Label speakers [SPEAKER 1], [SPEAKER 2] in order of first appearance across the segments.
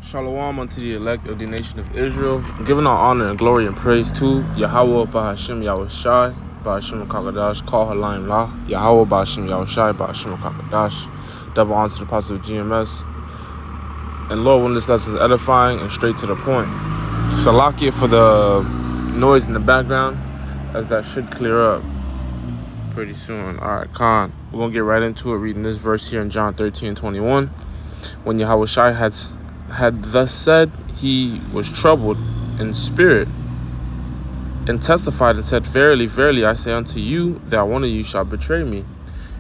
[SPEAKER 1] Shalom unto the elect of the nation of Israel, giving all honor and glory and praise to Yahweh Bahashim Yahushai, Bahashim Kakadash, call Halayim La, Yahweh Bahashim Yahushai, Bahashim Kakadash, double honor to the apostle of GMS. And Lord, when this lesson is edifying and straight to the point. Salakia for the noise in the background, as that should clear up pretty soon. Alright, Khan, we're going to get right into it, reading this verse here in John 13:21. When Yahushai had thus said, he was troubled in spirit and testified and said, Verily, verily, I say unto you that one of you shall betray me.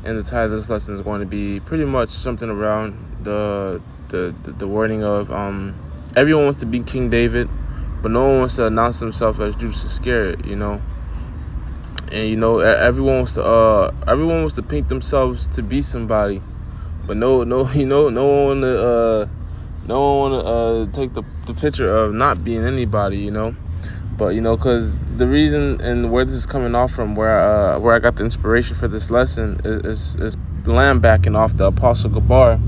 [SPEAKER 1] And the title of this lesson is going to be pretty much something around the wording of everyone wants to be King David, but no one wants to announce himself as Judas Iscariot, you know. And you know, everyone wants to paint themselves to be somebody, but no one want to take the picture of not being anybody, you know. But you know, because the reason and where this is coming off from, where I got the inspiration for this lesson is backing off the Apostle Gabar.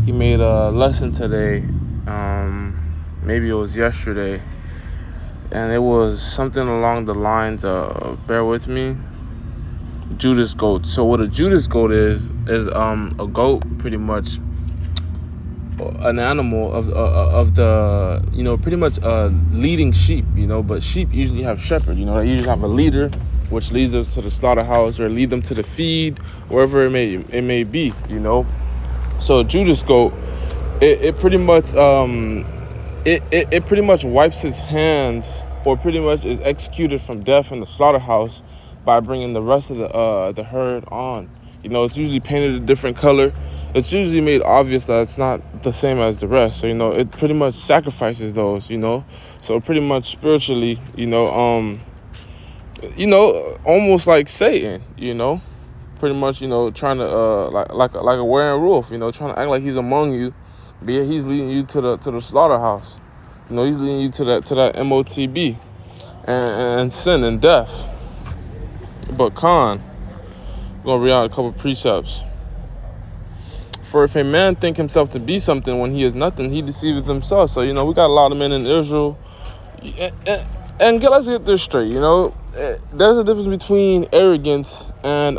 [SPEAKER 1] He made a lesson today, maybe it was yesterday, and it was something along the lines of, bear with me, Judas goat. So what a Judas goat is a goat, pretty much an animal of the, you know, pretty much leading sheep, you know. But sheep usually have shepherd, you know. They usually have a leader, which leads them to the slaughterhouse or lead them to the feed, wherever it may be, you know. So Judas goat, it pretty much it pretty much wipes his hands, or pretty much is executed from death in the slaughterhouse by bringing the rest of the herd on. You know, it's usually painted a different color. It's usually made obvious that it's not the same as the rest. So, you know, it pretty much sacrifices those, you know. So pretty much spiritually, you know, almost like Satan, you know, pretty much, you know, trying to like a wearing wolf, you know, trying to act like he's among you, but yet he's leading you to the slaughterhouse. You know, he's leading you to that MOTB and sin and death. But Khan, we're gonna read out a couple precepts. For if a man think himself to be something when he is nothing, he deceiveth himself. So, you know, we got a lot of men in Israel. And let's get this straight, you know. There's a difference between arrogance and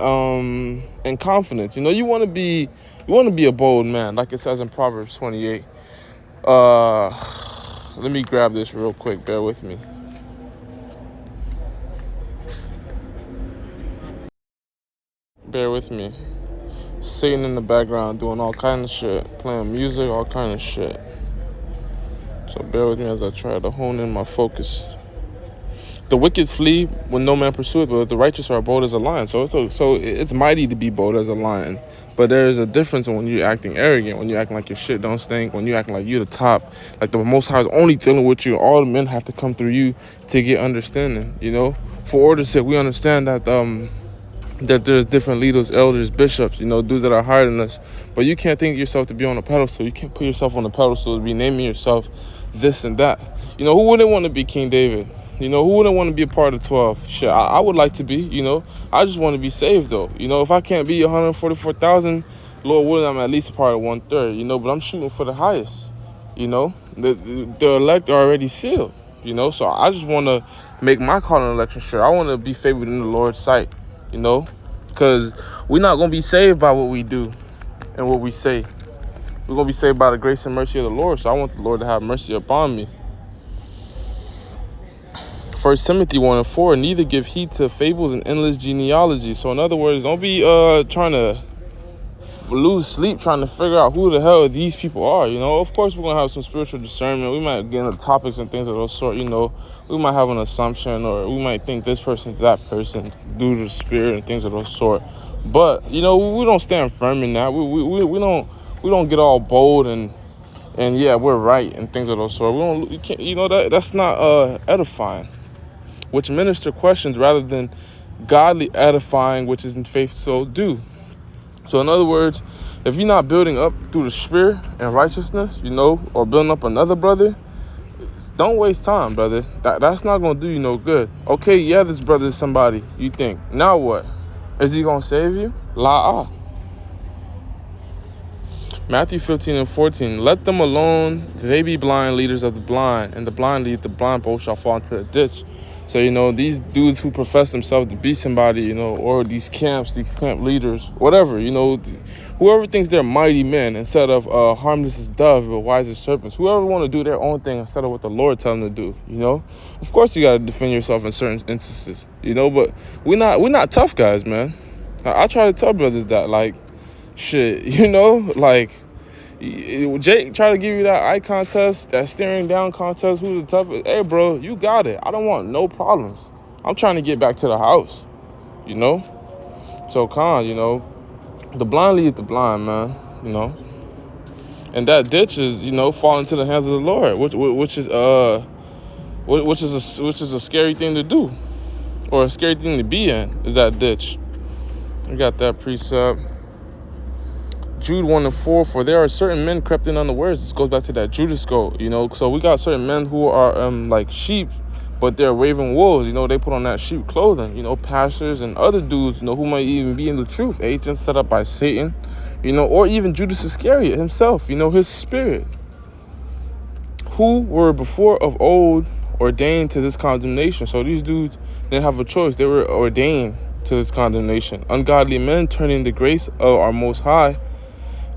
[SPEAKER 1] confidence. You know, you want to be a bold man, like it says in Proverbs 28. Let me grab this real quick. Bear with me. Bear with me. Satan in the background doing all kind of shit, playing music, all kind of shit. So bear with me as I try to hone in my focus. The wicked flee when no man pursueth, but the righteous are bold as a lion. So it's mighty to be bold as a lion. But there is a difference when you're acting arrogant, when you're acting like your shit don't stink, when you're acting like you're the top, like the Most High is only dealing with you. All the men have to come through you to get understanding, you know. For order's sake, we understand that that there's different leaders, elders, bishops, you know, dudes that are higher than us. But you can't think yourself to be on a pedestal. You can't put yourself on a pedestal to be naming yourself this and that. You know, who wouldn't want to be King David? You know, who wouldn't want to be a part of 12? Shit, I would like to be, you know. I just want to be saved, though. You know, if I can't be 144,000, Lord willing, I'm at least a part of 1/3, you know. But I'm shooting for the highest, you know. The elect are already sealed, you know. So I just want to make my call and election sure. I want to be favored in the Lord's sight, you know. Because we're not going to be saved by what we do and what we say. We're going to be saved by the grace and mercy of the Lord. So I want the Lord to have mercy upon me. 1 Timothy 1:4, neither give heed to fables and endless genealogy. So in other words, don't be trying to lose sleep trying to figure out who the hell these people are, you know. Of course, we're going to have some spiritual discernment. We might get into topics and things of those sort, you know. We might have an assumption, or we might think this person's that person due to the spirit and things of those sort. But, you know, we don't stand firm in that. We don't get all bold and yeah, we're right and things of those sort. You can't, you know, that's not edifying, which minister questions rather than godly edifying, which is in faith so do. So in other words, if you're not building up through the spirit and righteousness, you know, or building up another brother, don't waste time, brother. That's not going to do you no good. Okay, yeah, this brother is somebody you think. Now what? Is he going to save you? La. Matthew 15:14. Let them alone. They be blind leaders of the blind, and the blind lead the blind. Both shall fall into the ditch. So, these dudes who profess themselves to be somebody, or these camp leaders, whatever, whoever thinks they're mighty men instead of harmless as doves but wise as serpents, whoever want to do their own thing instead of what the Lord tell them to do, of course you got to defend yourself in certain instances, but we're not tough guys, man. I try to tell brothers that, like, shit, like, Jake try to give you that eye contest, that staring down contest, who's the toughest. Hey, bro, you got it. I don't want no problems. I'm trying to get back to the house, So, the blind lead the blind, man, And that ditch is, fall into the hands of the Lord, which is a scary thing to do, or a scary thing to be in, is that ditch. We got that precept. Jude 1:4, for there are certain men crept in unawares. This goes back to that Judas goat, So we got certain men who are like sheep, but they're raven wolves. They put on that sheep clothing. Pastors and other dudes, who might even be in the truth, agents set up by Satan, or even Judas Iscariot himself, his spirit, who were before of old ordained to this condemnation. So these dudes didn't have a choice. They were ordained to this condemnation. Ungodly men turning the grace of our Most High,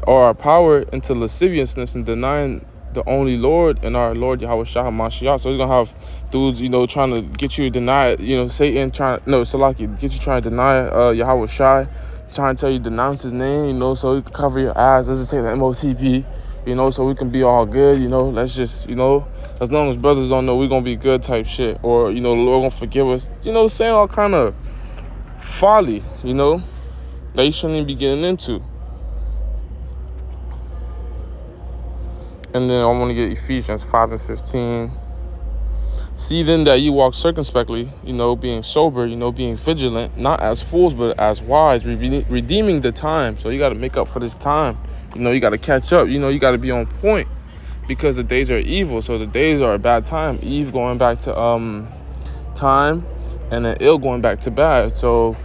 [SPEAKER 1] or our power, into lasciviousness, and denying the only Lord and our Lord Yahweh Shah HaMashiach. So you're going to have dudes, trying to get you to deny, Satan Salaki, get you trying to deny Yahweh Shai, trying to tell you denounce his name, so you can cover your eyes. Let's just say the MOTP, so we can be all good, let's just, as long as brothers don't know we're going to be good type shit, or, the Lord going to forgive us, saying all kind of folly, that you shouldn't even be getting into. And then I want to get Ephesians 5:15. See then that you walk circumspectly, being sober, being vigilant, not as fools, but as wise, redeeming the time. So you got to make up for this time. You got to catch up. You got to be on point, because the days are evil. So the days are a bad time. Eve going back to time, and then ill going back to bad. So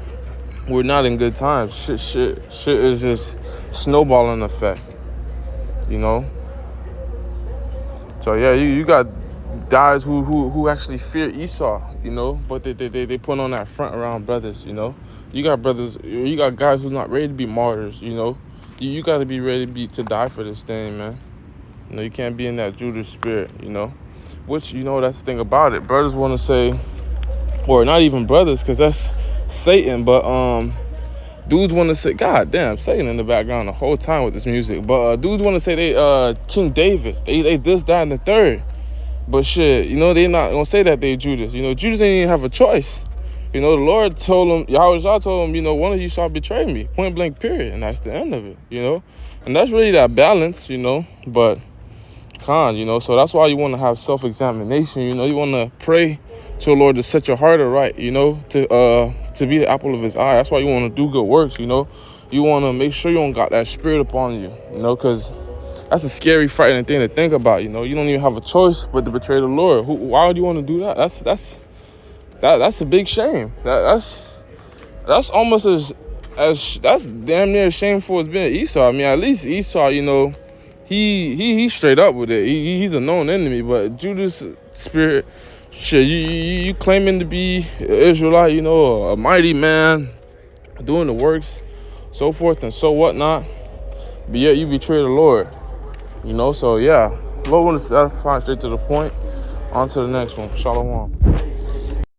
[SPEAKER 1] we're not in good times. Shit is just snowballing effect, So yeah, you got guys who actually fear Esau, but they put on that front around brothers, You got brothers, you got guys who's not ready to be martyrs, You got to be ready to die for this thing, man. You can't be in that Judas spirit, Which, that's the thing about it. Brothers want to say, or not even brothers, because that's Satan, but dudes want to say, God damn, Satan in the background the whole time with this music. But dudes want to say they King David. They this, that, and the third. But shit, they not going to say that they Judas. Judas ain't even have a choice. The Lord told him, Yahweh told him, one of you shall betray me. Point blank, period. And that's the end of it, And that's really that balance, But, so that's why you want to have self-examination, You want to pray to the Lord to set your heart right, to be the apple of his eye. That's why you want to do good works, You want to make sure you don't got that spirit upon you, because that's a scary, frightening thing to think about, You don't even have a choice but to betray the Lord. Why would you want to do that? That's a big shame. That's almost as that's damn near as shameful as being Esau. I mean, at least Esau, he's straight up with it. He's a known enemy. But Judas' spirit, shit, you claiming to be Israelite, a mighty man, doing the works, so forth and so whatnot. But yet you betray the Lord, So yeah, Lord want to find straight to the point. On to the next one. Shalom.